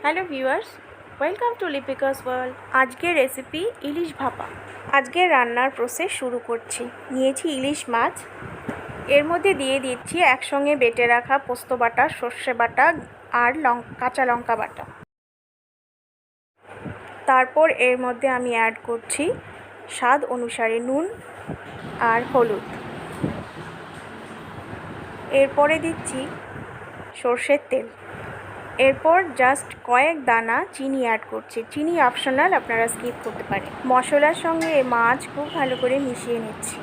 Hello viewers, welcome to Lipika's world. আজকের recipe ইলিশ ভাপা। আজকের রান্নার প্রসেস শুরু করছি। নিয়েছি ইলিশ মাছ, এর মধ্যে দিয়ে দিচ্ছি একসঙ্গে বেটে রাখা পোস্ত বাটা, সর্ষে বাটা আর কাঁচা লঙ্কা বাটা। তারপর এর মধ্যে আমি অ্যাড করছি স্বাদ অনুসারে নুন আর হলুদ। এরপরে দিচ্ছি সর্ষের তেল। এরপর জাস্ট কয়েক দানা চিনি অ্যাড করছি। চিনি অপশনাল, আপনারা স্কিপ করতে পারেন। মশলার সঙ্গে মাছ খুব ভালো করে মিশিয়ে নিচ্ছি।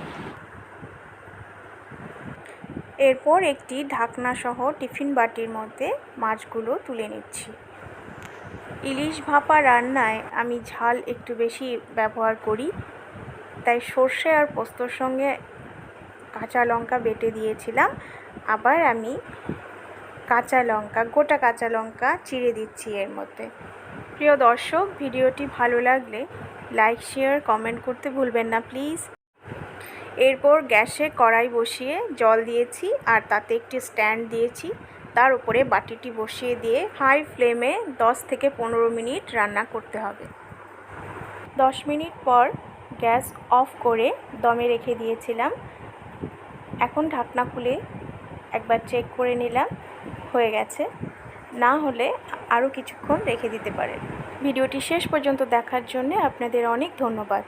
এরপর একটি ঢাকনা সহ টিফিন বাটির মধ্যে মাছগুলো তুলে নিচ্ছি। ইলিশ ভাপা রান্নায় আমি ঝাল একটু বেশি ব্যবহার করি, তাই সর্ষে আর পোস্তর সঙ্গে কাঁচা লঙ্কা বেটে দিয়েছিলাম। আবার আমি গোটা কাঁচা লঙ্কা চিড়ে দিচ্ছি এর মধ্যে। প্রিয় দর্শক, ভিডিওটি ভালো লাগলে লাইক, শেয়ার, কমেন্ট করতে ভুলবেন না প্লিজ। এরপর গ্যাসে কড়াই বসিয়ে জল দিয়েছি আর তাতে একটি স্ট্যান্ড দিয়েছি। তার উপরে বাটিটি বসিয়ে দিয়ে হাই ফ্লেমে 10 থেকে 15 মিনিট রান্না করতে হবে। 10 মিনিট পর গ্যাস অফ করে দমে রেখে দিয়েছিলাম। এখন ঢাকনা খুলে একবার চেক করে নিলাম, হয়ে গেছে। না হলে আরও কিছুক্ষণ রেখে দিতে পারেন। ভিডিওটি শেষ পর্যন্ত দেখার জন্য আপনাদের অনেক ধন্যবাদ।